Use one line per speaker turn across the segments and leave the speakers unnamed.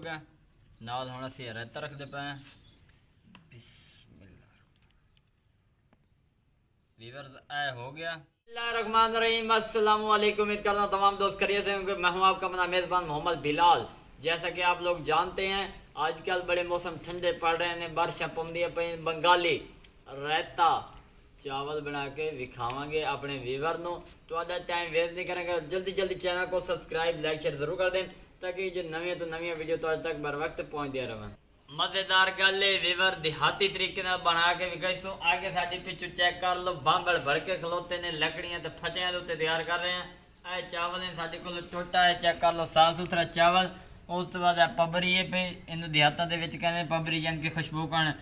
गया नाल हुण असीं रेता रखते पे हैं। बिस्मिल्लाह वीवर्स ऐ हो गया। बिस्मिल्लाहिर्रहमानिर्रहीम, अस्सलाम वालेकुम। उम्मीद करता हूं तमाम दोस्त खैरियत से होंगे। मैं हूं आपका अपना मेज़बान मोहम्मद बिलाल। जैसा कि आप लोग जानते हैं आजकल बड़े मौसम ठंडे पड़ रहे हैं, बारिशां पौंदियां पई। बंगाली रायता चावल बना के विखावांगे अपने वीवर नूं। तो अदा टाइम वेस्ट नहीं करेंगे, जल्दी जल्दी चैनल को सब्सक्राइब लाइक शेयर जरूर कर दें ताकि जो नवी तो नवी वीडियो तो अज तक बर वक्त पहुँचदियां रहें। मज़ेदार गल है, वीवर देहाती तरीके बना के विकाई सो आगे साड़ी पिछू चेक कर लो। बांबड़ भड़के खलोते ने लकड़ियां तो फटियां के उत्ते तैयार कर रहे हैं। ए चावल है साढ़े को टोटा है, चेक कर लो साफ सुथरा चावल। उस तो बाद पबरी है पे इन देहातों के कहते पबरी यानी कि खुशबू कण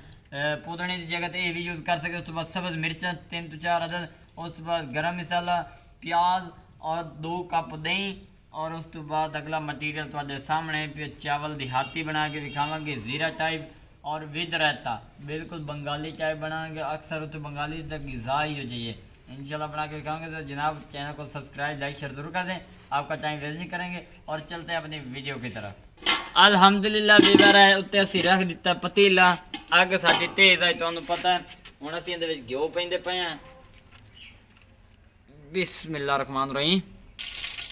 पुदने की जगह ये भी यूज़ कर सकते। उस तो बाद सब्ज़ मिर्चा 3 to 4 अदद। उस तो बाद गर्म मसाला, प्याज और 2 कप दही। और उस तो बाद अगला मटीरियल तो सामने पे चावल देहाती बना के दिखावे, ज़ीरा टाइप और विद रायता बिल्कुल बंगाली टाइप बनाएंगे। अक्सर उस बंगाली तक ग़िज़ा ही हो जाइए इंशाल्लाह बना के दिखाएंगे। तो जनाब चैनल को सब्सक्राइब लाइक शेयर ज़रूर कर दें, आपका टाइम वेस्ट नहीं करेंगे। और चलते हैं अपनी वीडियो की तरफ। अल्हम्दुलिल्लाह वीवर है उत्ते असी रख दिता पतीला। अग साडी तेज़ है, तुहानू पता है। हुण असीं इहदे विच घिओ पैंदे पे हैं। बिस्मिल्लाहिर्रहमानिर्रहीम।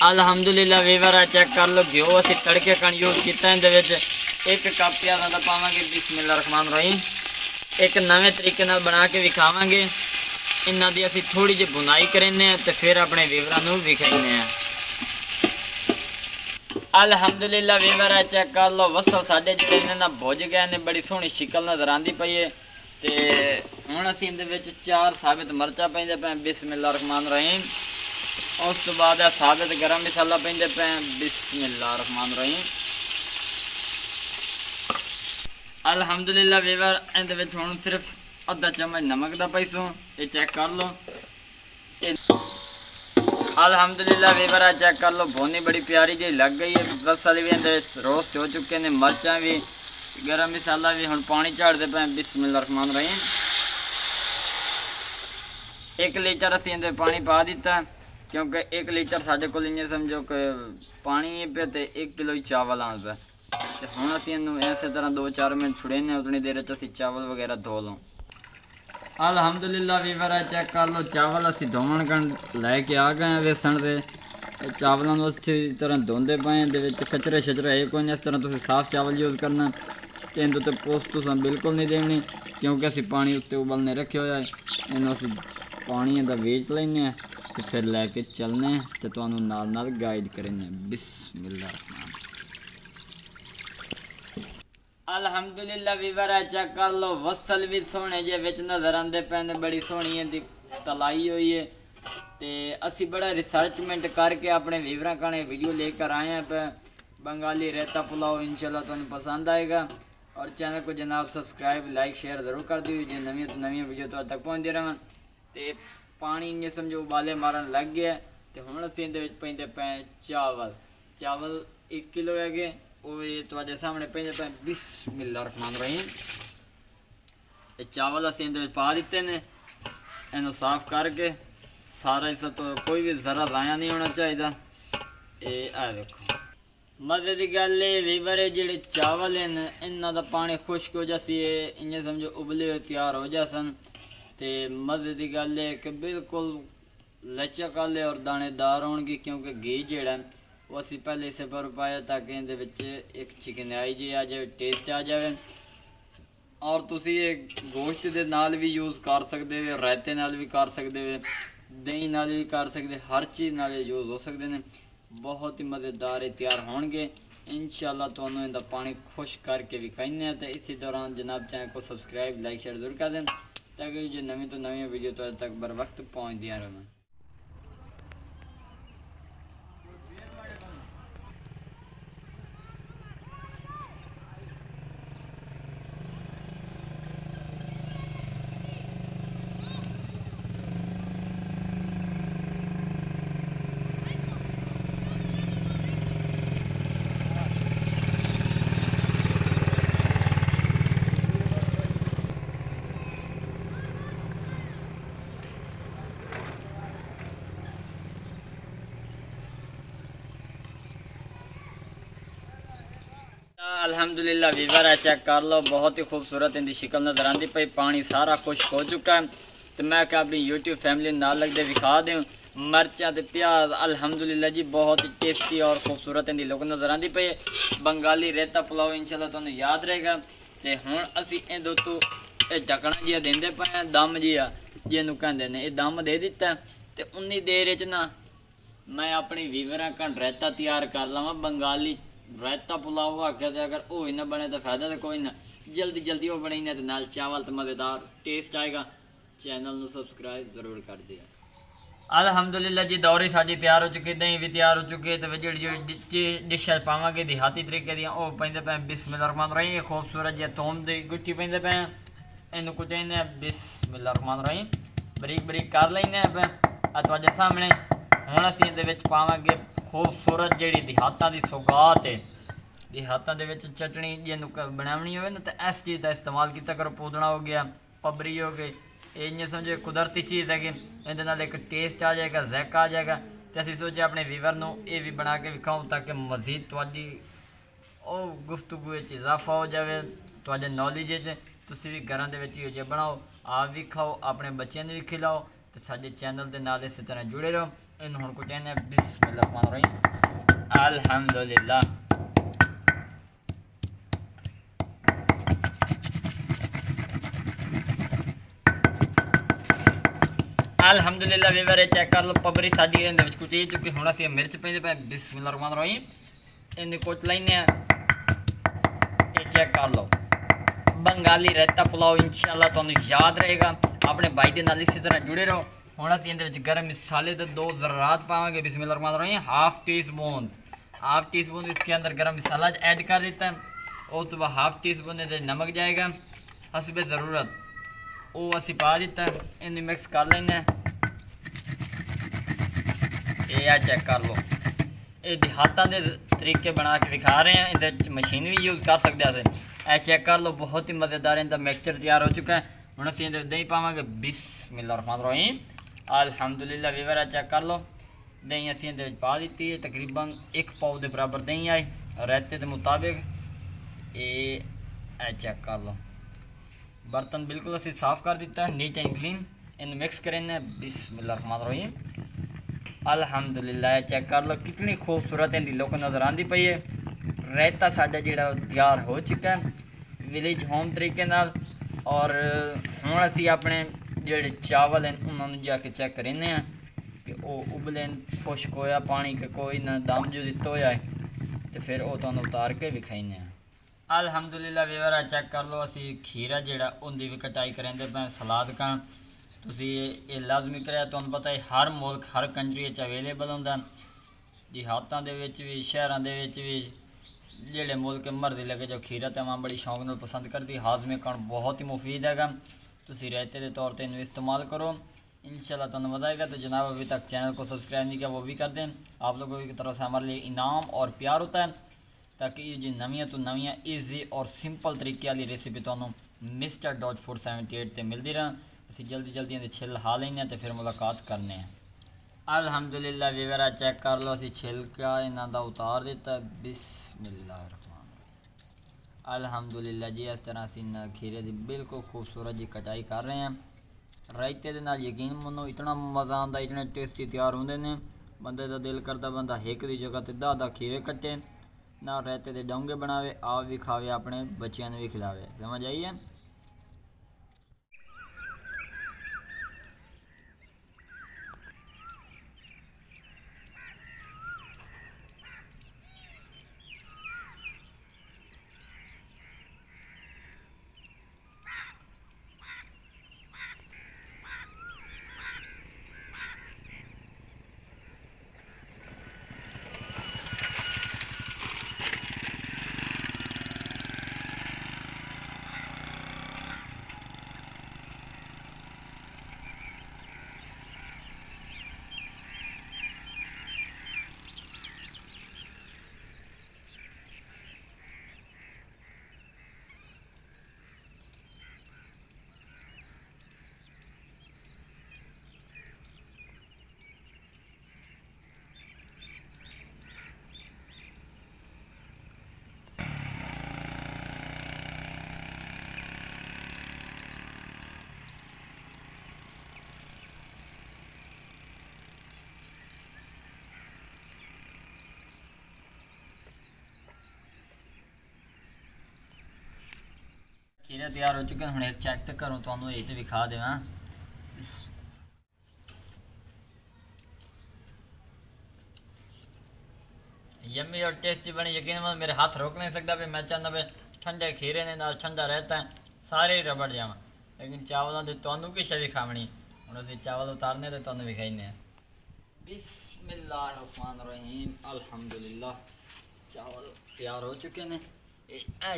अल्हम्दुलिल्लाह वीवर है, चेक कर लो घिओ असीं तड़के कण यूज़ किया। इहदे विच 1 कप प्याज़ां दा पावांगे। बिस्मिल्लाहिर्रहमानिर्रहीम। एक नवे तरीके नाल बना के विखावांगे। इन्हां दी असीं थोड़ी जी बुनाई करेंगे तो फिर अपने वीवरां नूं विखाइने हैं। अल्हम्दुलिल्लाह वीवर है, चेक कर लो वसल साडे जिहड़े ना भुज गए ने, बड़ी सोहनी शिकल नज़र आंदी पई है। ते हुण असीं इहदे विच 4 साबित मरचा पैंदे पे। बिस्मिल्लाहिर्रहमानिर्रहीम। उस तो बाद साबित गरम मसाला पैंदे पे। बिस्मिल्लाहिर्रहमानिर्रहीम। अल्हम्दुलिल्लाह वीवर इहदे विच हुण सिर्फ आधा चम्मच नमक दा पैसो, ये चेक कर लो। अल्हम्दुलिल्लाह वीवर है, चेक कर लो भुनी बड़ी प्यारी जी लग गई है। वसल भी इहदे रोस्ट हो चुके हैं, मरचा भी गरम मसाला भी। हुण पानी झाड़ते पे। बिस्मिल्लाहिर्रहमानिर्रहीम। 1 लीटर असीं इहदे पानी पा दिता क्योंकि 1 लीटर साढ़े को इं समझो कि पानी पे तो 1 किलो ही चावल आ पे। तो हुण असीं इहनूं इस तरह 2-4 मिनट छुड़ेने, उतनी देर असीं चावल वगैरह धो लो। अल्हम्दुलिल्लाह वीवर है, चेक कर लो चावल असीं धोवन कण लैके आ गए हैं। वेसन से चावलों को अच्छी तरह धोंदे पे। इहदे कचरे शचरे है कोई नहीं। इस तरह तुसीं साफ चावल यूज़ करना। तो इहदे उत्ते पोस्ट तुसां बिल्कुल नहीं देनी क्योंकि असीं पानी उत्ते उबलने रखे हुआ है। इन्हूं असीं पानी दा वेच लैने तो फिर लैके चलने तो तुहानू नाल नाल गाइड करेंगे। बिस्मिल्लाह। अल्हम्दुलिल्लाह वीवर है, चेक कर लो वसल भी सोहने जे विच नज़र आंदे पे। बड़ी सोहनी इहदी तलाई हुई है। तो असी बड़ा रिसर्चमेंट करके अपने वीवरां कने वीडियो लेकर आए हैं पे। बंगाली रायता पुलाव इंशाल्लाह तुहानू पसंद आएगा। और चैनल को जनाब सब्सक्राइब लाइक शेयर ज़रूर कर दियो जो नवी तो नवी वीडियो तो तक पहुँचती रहें। तो पानी इं समझो उबाले मारन लग गया। तो हुण असीं इहदे विच पैंदे पे चावल 1 किलो है वो ये तुहाडे सामने पैंदे पे। बिस्मिल्लाहिर्रहमानिर्रहीम। चावल असीं इहदे विच पा दिते ने। इन्हूं साफ करके सारा इस तो कोई भी ज़रा ज़ाया नहीं होना चाहिए। ये आ देखो मज़े की गल है वीवर है जिहड़े चावल हैं इन्हां दा पानी खुश्क हो जासी इं समझो उबले हुए तैयार हो जासन। तो मज़े की गल है कि बिल्कुल लचक वाले और दानेदार होंगे क्योंकि घी जिहड़ा वो असी पहले इसे पर पाया ताकि इहदे विच एक चिकनाई जी आ जाए, टेस्ट आ जाए। और तुसी ये गोश्त के नाल भी यूज़ कर सकते हो, रायते नाल भी कर सकते हो, दही नाल भी कर सकते, हर चीज़ नाल यूज़ हो सकते हैं। बहुत ही मज़ेदार तैयार होंगे इंशाल्लाह। तुहानू इहदा पानी खुश करके विखाइने। तो इसी दौरान जनाब चैनल को सब्सक्राइब लाइक शेयर जरूर कर दें ताकि जो नवी तो नवी वीडियो तो तक बर वक्त पहुँचदियाँ रहें। अल्हम्दुलिल्लाह वीवर है, चेक कर लो, बहुत ही खूबसूरत इनकी शक्ल नज़र आती पई। पानी सारा खुश्क हो चुका है तो मैं क्या अपनी यूट्यूब फैमिली नाल लगते दिखा दूँ। मिर्चा तो प्याज अल्हम्दुलिल्लाह जी बहुत ही टेस्टी और खूबसूरत इनकी लुक नज़र आती पई। बंगाली रेता पुलाव इंशाल्लाह तुहानूं याद रहेगा। तो हुण असीं इहदे उत्तों ढकना जिहा देंदे पए हैं, दम जिहा जिहनूं कहंदे ने, ये दम दे दिता तो उन्नी देर च ना मैं अपनी वीवरां कण रायता तैयार कर लवां। बंगाली रायता पुलाव आख्या तो अगर वो ही ना बने तो फायदा तो कोई ना, जल्दी जल्दी वो बने ना तो नाल चावल तो मज़ेदार टेस्ट आएगा। चैनल को सब्सक्राइब जरूर कर दिया। अल्हम्दुलिल्लाह जी दौरी साडी तैयार हो चुकी, दही भी तैयार हो चुकी है। तो जी डिश पावांगे देहाती तरीके दी वो पेंदे पे बिस्मिल्लाहिर्रहमानिर्रहीम। खूबसूरत जी थोम दी गुट्ठी पेंदे पे, इनू कुटाइने बिस्मिल्लाहिर्रहमानिर्रहीम, बरीक बरीक कर लेने पे तुहाडे सामने। हुण असीं इहदे विच पावांगे खूबसूरत जिहड़ी देहातां दी सौगात है। देहातां दे विच चटनी जिहनूं बनावनी होवे ना तो इस चीज़ का इस्तेमाल किया करो। पुदना हो गया, पबरी हो गई, ये इ'यां समझो कुदरती चीज़ है कि इहदे नाल एक टेस्ट आ जाएगा, ज़ायका आ जाएगा। तो असीं सोचे अपने वीवर नूं ये भी बना के विखाऊं ताकि मज़ीद तुहाडी ਉਹ गुफ्तगू इजाफा हो जाए, तुहाडे नॉलेज तुसीं भी घरां दे विच इहो जिहा बनाओ, आप भी खाओ, अपने बच्चों ने भी खिलाओ। तो साडे चैनल के नाल इस तरह जुड़े रहो। इन्हूं हुण कुटाइने बिस्मिल्लाहिर्रहमानिर्रहीम। अल्हम्दुलिल्लाह अल्हम्दुलिल्लाह वीवर चेक कर लो, पबरी साडी इहदे विच कुटी चुकी। हुण असीं मिर्च पेंदे पे बिस्मिल्लाहिर्रहमानिर्रहीम, इन्हें कुट लैने। ये चेक कर लो, बंगाली रायता पुलाव इंशाल्लाह तुहानूं याद रहेगा। अपने भाई के नाल इसी तरह जुड़े रहो। हुण असीं इहदे विच गर्म मसाले दे 2 ज़रात पावांगे बिस्मिल्लाहिर्रहमानिर्रहीम। हाफ टी स्पून इसके अंदर गर्म मसाला ऐड कर देता है। उस बाद हाफ टी स्पून नमक जाएगा हस्बे ज़रूरत, वो असी पा दिता है। इन्हें मिक्स कर लेना। ये चेक कर लो, ये देहातां दे तरीके बना के दिखा रहे हैं, इधर मशीन भी यूज़ कर सकते हैं। ए चेक कर लो, बहुत ही मज़ेदार इनका मिक्सचर तैयार हो चुका है। हुण असीं इहदे दही पावांगे बिस्मिल्लाहिर्रहमानिर्रहीम। अल्हम्दुलिल्लाह वीवर चेक कर लो, दही असीं इहदे विच पा दी है। तकरीबन 1 पाव के बराबर दही आई रायते के मुताबिक। ये चेक कर लो, बर्तन बिल्कुल असीं साफ़ कर दिता है, neat and clean. In mix करें बिस्मिल्लाहिर्रहमानिर्रहीम। अल्हम्दुलिल्लाह चेक कर लो, कितनी खूबसूरत इनकी लुक नज़र आती पई है। रायता साडा जिहड़ा तैयार हो चुका है विलेज होम तरीके नाल। और हुण असीं अपने जिहड़े चावल हैं उन्होंने जाके चेक करें कि वो उबले खुश्क होया, पानी के कोई ना दम जो दिता होया है, तो फिर वो तुहानूं उतार के विखाइने। अल्हम्दुलिल्लाह वीवर चेक कर लो, असी खीरा जिहड़ा उनकी भी कटाई करेंदे पे। सलाद का तुसी ये लाजमी करे, तुहानूं पता है हर मुल्क हर कंट्री अवेलेबल होंदा। देहातां दे विच भी शहरां दे विच भी जिहड़े मुल्क मर्जी लगे जो खीरा तो मां बड़ी शौक नाल पसंद करती। हाजमे कण बहुत ही मुफीद हैगा, तुसी रायते के तौर पर इन्हूं इस्तेमाल करो, इंशाल्लाह तुहानूं बताएगा। तो जनाब अभी तक चैनल को सब्सक्राइब नहीं किया वो भी कर दें। आप लोगों की तरफ से हमारे लिए इनाम और प्यार होता है ताकि ये जो नवियां तो नवियां ईजी और सिंपल तरीके वाली रेसिपी तुहानूं Mr.478 ते मिलती रह। असीं जल्दी जल्दी इहदे छिल ला लैने तो फिर मुलाकात करने हैं। अल्हम्दुलिल्लाह वीवर चेक कर लो, असीं छिलका इन्हां दा उतार दिता। बिस्मिल्लाहिर्रहमानिर्रहीम। अल्हम्दुलिल्लाह जी इस तरह असीं खीरे की बिल्कुल खूबसूरत जी कटाई कर रहे हैं। रायते दे नाल यकीन मनो इतना मज़ा आता, इतने टेस्टी तैयार होंदे ने, बंदे का दिल करता बंदा एक की जगह ते 10 खीरे कट्टे ना रायते के डोंगे बनावे, आप भी खावे, अपने बच्चों ने भी खिलावे। समझ आई है। तैयार हो चुके हैं। हम एक चेक तो करूँ तो ये तो विखा देवा। यम्मी और टेस्टी बनी, यकीन मेरे हाथ रोक नहीं सकता भी। मैं चाहता भी ठंडे खीरे ने नाल ठंडा रहता है सारे ही रबड़ जावा, लेकिन चावलों से तुहानू की शे खावनी। हम अभी चावल उतारने तो तुहानू भी खाने। बिस्मिल्लाहिर्रहमानिर्रहीम, अल्हम्दुलिल्लाह। चावल तैयार हो चुके हैं,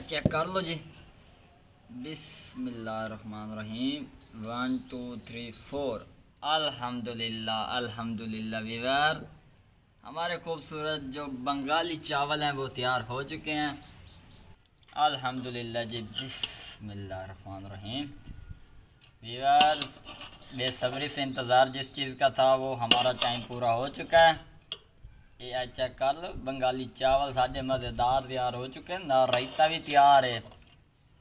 चेक कर लो जी। बिस्मिल्लाहिर्रहमानिर्रहीम, 1 2 3 4। अल्हम्दुलिल्लाह अल्हम्दुलिल्लाह वीवर, हमारे खूबसूरत जो बंगाली चावल हैं वो तैयार हो चुके हैं। अल्हम्दुलिल्लाह जी। बिस्मिल्लाहिर्रहमानिर्रहीम वीवर, बेसब्री से इंतज़ार जिस चीज़ का था वो हमारा टाइम पूरा हो चुका है। ये चेक कर लो, बंगाली चावल साढ़े मज़ेदार तैयार हो चुके हैं ना, रायता भी तैयार है।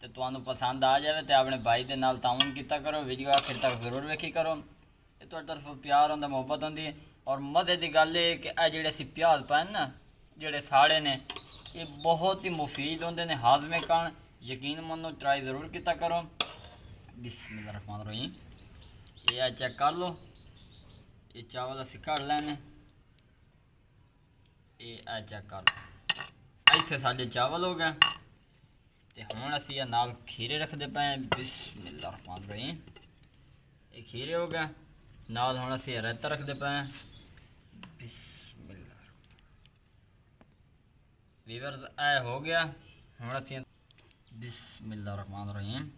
तो तुहानू पसंद आ जाए तो अपने भाई के नाल ताउन किया करो, वीडियो आखिर तक जरूर वेखी करो। ये तुहाडी तरफ प्यार होंदा, मुहब्बत होंदी है। और मज़े की गल है कि ये असी प्याज पाए ना, जेडे साड़े ने, ये बहुत ही मुफीद होंदे ने हाजमे कारण। यकीन मनो ट्राई ज़रूर किया करो। बिस्मिल्लाहिर्रहमानिर्रहीम, ये चेक कर लो, ये चावल असी कढ़ लैने। ये चेक कर लो, इत्थे साडे चावल हो गए। तो हुण असी नाल खीरे रखते पे। बिस्मिल्लाहिर्रहमानिर्रहीम, ये खीरे हो गए नाल। हुण असी रायता रखते पे। बिस्मिल्लाह वीवर्स, ए हो गया। हुण असी बिस्मिल्लाहिर्रहमानिर्रहीम,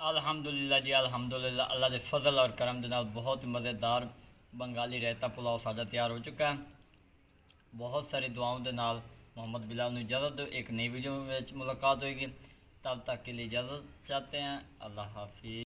अल्हम्दुलिल्लाह जी अल्हम्दुलिल्लाह। अल्लाह के फजल और करम के नाल बहुत मज़ेदार बंगाली रायता पुलाव साडा तैयार हो चुका है। बहुत सारी दुआओं के नाल मोहम्मद बिलाल नूं इजाज़त दो। एक नई वीडियो में मुलाकात होगी, तब तक के लिए इजाज़त चाहते हैं। अल्लाह हाफिज़।